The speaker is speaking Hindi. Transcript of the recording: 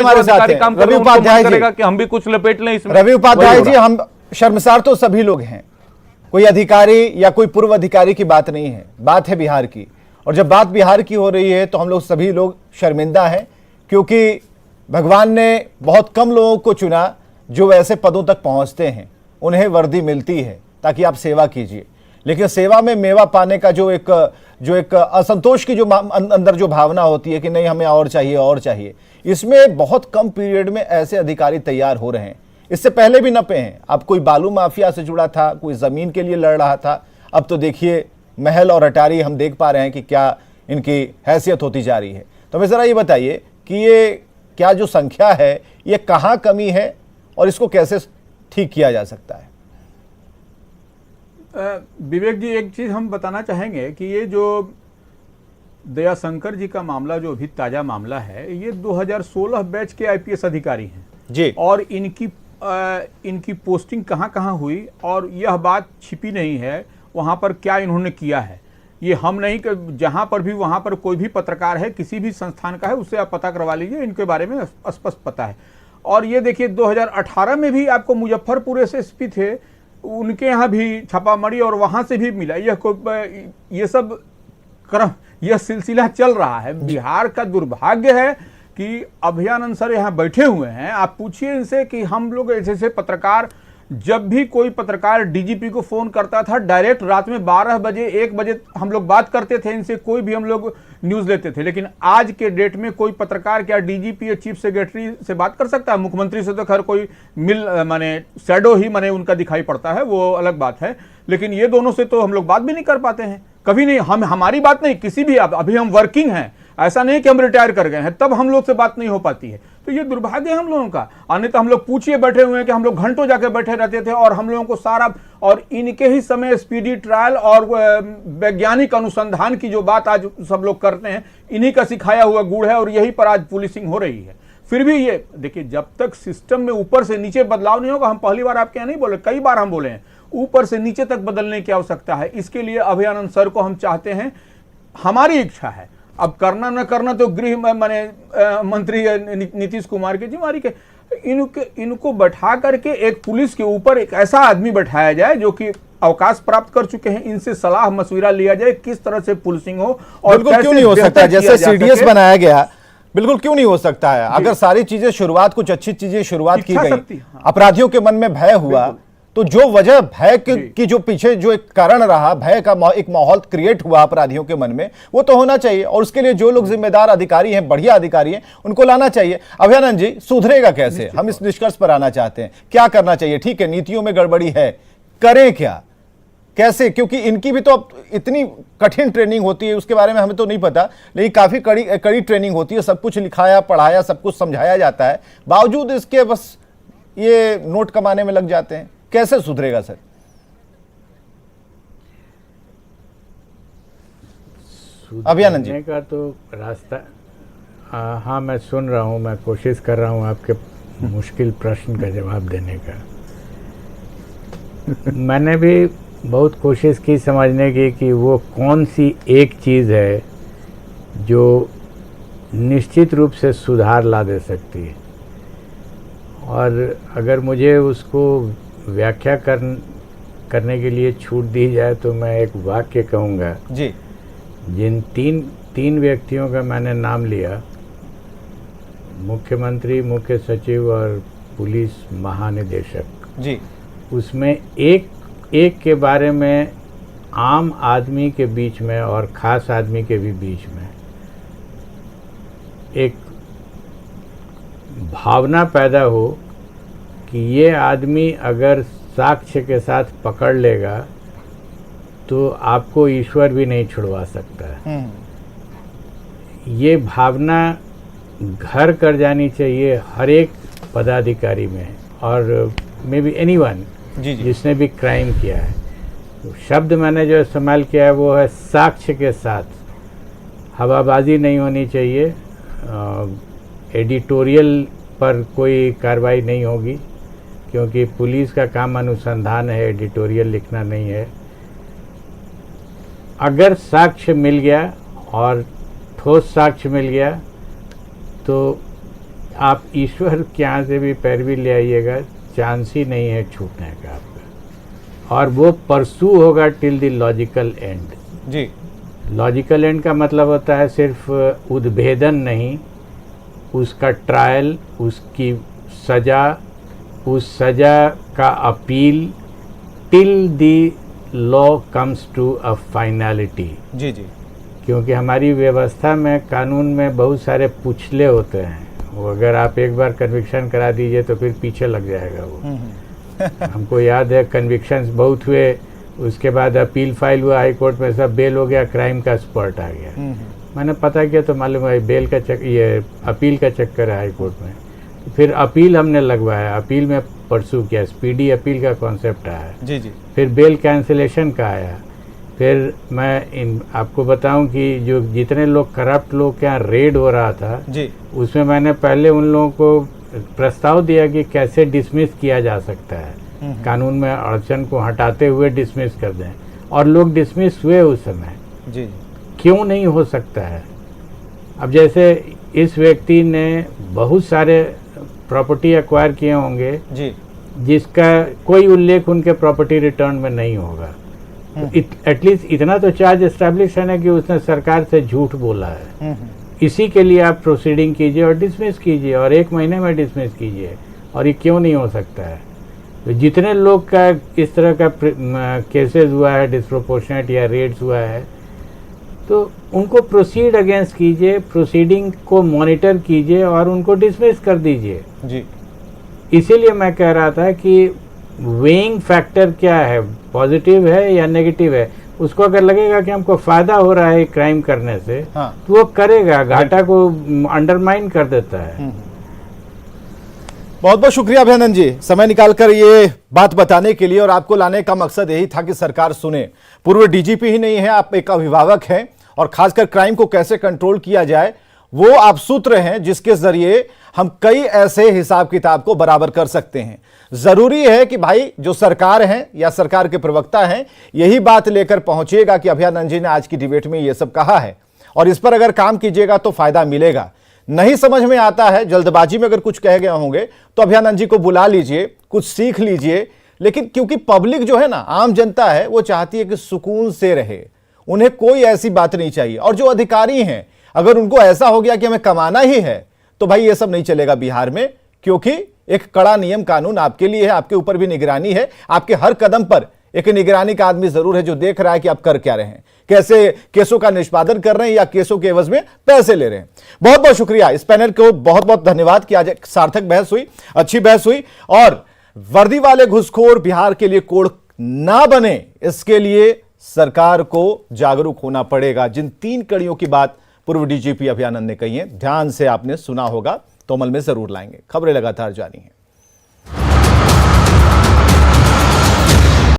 हमारे साथ हैं रवि उपाध्याय जी कि हम भी कुछ लपेट लें इसमें। रवि उपाध्याय जी, हम शर्मसार तो सभी लोग हैं, कोई अधिकारी या कोई पूर्व अधिकारी की बात नहीं है, बात है बिहार की। और जब बात बिहार की हो रही है तो हम लोग सभी लोग शर्मिंदा हैं, क्योंकि भगवान ने बहुत कम लोगों को चुना जो ऐसे पदों तक पहुंचते हैं, उन्हें वर्दी मिलती है ताकि आप सेवा कीजिए। लेकिन सेवा में मेवा पाने का जो एक असंतोष की जो अंदर जो भावना होती है कि नहीं हमें और चाहिए, इसमें बहुत कम पीरियड में ऐसे अधिकारी तैयार हो रहे हैं। इससे पहले भी नपे हैं, अब कोई बालू माफिया से जुड़ा था, कोई जमीन के लिए लड़ रहा था, अब तो देखिए महल और अटारी हम देख पा रहे हैं कि क्या इनकी हैसियत होती जा रही है। तो हमें जरा ये बताइए कि ये क्या जो संख्या है ये कहाँ कमी है और इसको कैसे ठीक किया जा सकता है? विवेक जी, एक चीज हम बताना चाहेंगे कि ये जो दयाशंकर जी का मामला जो अभी ताजा मामला है, ये 2016 बैच के आईपीएस अधिकारी हैं जी, और इनकी पोस्टिंग कहाँ हुई और यह बात छिपी नहीं है वहाँ पर क्या इन्होंने किया है। ये हम नहीं, जहाँ पर भी वहाँ पर कोई भी पत्रकार है किसी भी संस्थान का है उससे आप पता करवा लीजिए, इनके बारे में स्पष्ट पता है। और ये देखिए 2018 में भी आपको मुजफ्फरपुर एसएसपी थे, उनके यहाँ भी छापामारी और वहाँ से भी मिला। ये सब क्रम, यह सिलसिला चल रहा है। बिहार का दुर्भाग्य है कि अभियानंद सर यहाँ बैठे हुए हैं, आप पूछिए इनसे कि हम लोग ऐसे पत्रकार, जब भी कोई पत्रकार डीजीपी को फोन करता था डायरेक्ट रात में 12 बजे 1 बजे हम लोग बात करते थे इनसे, कोई भी हम लोग न्यूज लेते थे। लेकिन आज के डेट में कोई पत्रकार क्या डीजीपी या चीफ सेक्रेटरी से बात कर सकता है? मुख्यमंत्री से तो खैर कोई माने शैडो ही माने उनका दिखाई पड़ता है, वो अलग बात है। लेकिन ये दोनों से तो हम लोग बात भी नहीं कर पाते हैं, कभी नहीं। हमारी बात नहीं किसी भी, अभी हम वर्किंग हैं, ऐसा नहीं कि हम रिटायर कर गए हैं तब हम लोग से बात नहीं हो पाती है। तो ये दुर्भाग्य है हम लोगों का। अन्य तो हम लोग पूछिए बैठे हुए हैं कि हम लोग घंटों जाके बैठे रहते थे और हम लोगों को सारा, और इनके ही समय स्पीडी ट्रायल और वैज्ञानिक अनुसंधान की जो बात आज सब लोग करते हैं, इन्हीं का सिखाया हुआ गुड़ है और यही पर आज पुलिसिंग हो रही है। फिर भी ये देखिए, जब तक सिस्टम में ऊपर से नीचे बदलाव नहीं होगा, हम पहली बार आपके यहाँ नहीं बोले, कई बार हम बोले हैं, ऊपर से नीचे तक बदलने की आवश्यकता है। इसके लिए अभियानंद सर को हम चाहते हैं, हमारी इच्छा है। अब करना न करना तो गृह माने मंत्री नीतीश कुमार की जिम्मेदारी के, इनको बैठा करके एक पुलिस के ऊपर एक ऐसा आदमी बैठाया जाए जो कि अवकाश प्राप्त कर चुके हैं, इनसे सलाह मशविरा लिया जाए किस तरह से पुलिसिंग हो। और बिल्कुल क्यों नहीं हो सकता, जैसे सीडीएस बनाया गया, बिल्कुल क्यों नहीं हो सकता है? अगर सारी चीजें शुरुआत, कुछ अच्छी चीजें शुरुआत की गई, अपराधियों के मन में भय हुआ, तो जो वजह भय की जो पीछे जो एक कारण रहा, भय का एक माहौल क्रिएट हुआ अपराधियों के मन में, वो तो होना चाहिए। और उसके लिए जो लोग जिम्मेदार अधिकारी हैं, बढ़िया अधिकारी हैं, उनको लाना चाहिए। अभियानंद जी, सुधरेगा कैसे? हम इस निष्कर्ष पर आना चाहते हैं, क्या करना चाहिए? ठीक है, नीतियों में गड़बड़ी है, करें क्या, कैसे? क्योंकि इनकी भी तो अब इतनी कठिन ट्रेनिंग होती है, उसके बारे में हमें तो नहीं पता, लेकिन काफी कड़ी ट्रेनिंग होती है, सब कुछ लिखाया पढ़ाया, सब कुछ समझाया जाता है, बावजूद इसके बस ये नोट कमाने में लग जाते हैं। कैसे सुधरेगा सर? अभियानंद जी का तो रास्ता, हाँ मैं सुन रहा हूँ, मैं कोशिश कर रहा हूँ आपके मुश्किल प्रश्न का जवाब देने का। मैंने भी बहुत कोशिश की समझने की कि वो कौन सी एक चीज़ है जो निश्चित रूप से सुधार ला दे सकती है। और अगर मुझे उसको व्याख्या करने के लिए छूट दी जाए तो मैं एक वाक्य कहूँगा जी। जिन तीन व्यक्तियों का मैंने नाम लिया, मुख्यमंत्री, मुख्य सचिव और पुलिस महानिदेशक जी, उसमें एक के बारे में आम आदमी के बीच में और खास आदमी के भी बीच में एक भावना पैदा हो कि ये आदमी अगर साक्ष्य के साथ पकड़ लेगा तो आपको ईश्वर भी नहीं छुड़वा सकता है। ये भावना घर कर जानी चाहिए हर एक पदाधिकारी में, और मे बी एनीवन जिसने भी क्राइम किया है। तो शब्द मैंने जो इस्तेमाल किया है वो है साक्ष्य के साथ। हवाबाजी नहीं होनी चाहिए, एडिटोरियल पर कोई कार्रवाई नहीं होगी, क्योंकि पुलिस का काम अनुसंधान है, एडिटोरियल लिखना नहीं है। अगर साक्ष्य मिल गया और ठोस साक्ष्य मिल गया तो आप ईश्वर के यहाँ से भी पैरवी ले आइएगा, चांस ही नहीं है छूटने का आपका। और वो परसू होगा टिल द लॉजिकल एंड। जी, लॉजिकल एंड का मतलब होता है सिर्फ उद्भेदन नहीं, उसका ट्रायल, उसकी सज़ा, उस सज़ा का appeal, till the law comes to a finality. जी, जी, क्योंकि हमारी व्यवस्था में, कानून में बहुत सारे पुछले होते हैं, वो अगर आप एक बार कन्विक्शन करा दीजिए तो फिर पीछे लग जाएगा वो। हमको याद है कन्विक्शंस बहुत हुए, उसके बाद अपील फाइल हुआ हाई कोर्ट में, सब बेल हो गया, क्राइम का स्पॉट आ गया। मैंने पता किया तो मालूम है बेल का ये अपील का चक्कर है हाई कोर्ट में। फिर अपील हमने लगवाया, अपील में परसू किया, स्पीडी अपील का कॉन्सेप्ट आया। जी, जी, फिर बेल कैंसिलेशन का आया। फिर मैं आपको बताऊं कि जो जितने लोग करप्ट लोग के यहाँ रेड हो रहा था जी, उसमें मैंने पहले उन लोगों को प्रस्ताव दिया कि कैसे डिसमिस किया जा सकता है, कानून में अड़चन को हटाते हुए डिसमिस कर दें, और लोग डिसमिस हुए उस समय। जी, क्यों नहीं हो सकता है? अब जैसे इस व्यक्ति ने बहुत सारे प्रॉपर्टी एक्वायर किए होंगे जी, जिसका कोई उल्लेख उनके प्रॉपर्टी रिटर्न में नहीं होगा, तो एटलीस्ट इतना तो चार्ज एस्टैब्लिश है ना कि उसने सरकार से झूठ बोला है। इसी के लिए आप प्रोसीडिंग कीजिए और डिसमिस कीजिए, और 1 महीने में डिसमिस कीजिए। और ये क्यों नहीं हो सकता है? तो जितने लोग का इस तरह का केसेस हुआ है, डिस्प्रोपोर्शनेट या रेड्स हुआ है, तो उनको प्रोसीड अगेंस्ट कीजिए, प्रोसीडिंग को मॉनिटर कीजिए और उनको डिसमिस कर दीजिए। जी, इसीलिए मैं कह रहा था कि वेइंग फैक्टर क्या है, पॉजिटिव है या नेगेटिव है। उसको अगर लगेगा कि हमको फ़ायदा हो रहा है क्राइम करने से, हाँ, तो वो करेगा, घाटा को अंडरमाइन कर देता है। बहुत बहुत शुक्रिया अभिनंदन जी, समय निकालकर ये बात बताने के लिए। और आपको लाने का मकसद यही था कि सरकार सुने। पूर्व डीजीपी ही नहीं है, आप एक अभिभावक हैं, और खासकर क्राइम को कैसे कंट्रोल किया जाए वो आप सूत्र हैं जिसके जरिए हम कई ऐसे हिसाब किताब को बराबर कर सकते हैं। जरूरी है कि भाई जो सरकार है या सरकार के प्रवक्ता हैं यही बात लेकर पहुंचिएगा कि अभयानंद जी ने आज की डिबेट में ये सब कहा है, और इस पर अगर काम कीजिएगा तो फायदा मिलेगा। नहीं समझ में आता है, जल्दबाजी में अगर कुछ कह गए होंगे तो अभयानंद जी को बुला लीजिए, कुछ सीख लीजिए। लेकिन क्योंकि पब्लिक जो है ना, आम जनता है, वो चाहती है कि सुकून से रहे, उन्हें कोई ऐसी बात नहीं चाहिए। और जो अधिकारी हैं, अगर उनको ऐसा हो गया कि हमें कमाना ही है, तो भाई ये सब नहीं चलेगा बिहार में, क्योंकि एक कड़ा नियम कानून आपके लिए है, आपके ऊपर भी निगरानी है। आपके हर कदम पर एक निगरानी का आदमी जरूर है जो देख रहा है कि आप कर क्या रहे हैं, कैसे केसों का निष्पादन कर रहे हैं या केसों के एवज में पैसे ले रहे हैं। बहुत बहुत शुक्रिया, इस पैनल को बहुत बहुत धन्यवाद कि आज एक सार्थक बहस हुई, अच्छी बहस हुई। और वर्दी वाले घुसखोर बिहार के लिए कोड ना बने, इसके लिए सरकार को जागरूक होना पड़ेगा। जिन 3 कड़ियों की बात पूर्व डीजीपी अभयानंद ने कही है, ध्यान से आपने सुना होगा, तो अमल में जरूर लाएंगे। खबरें लगातार जारी हैं।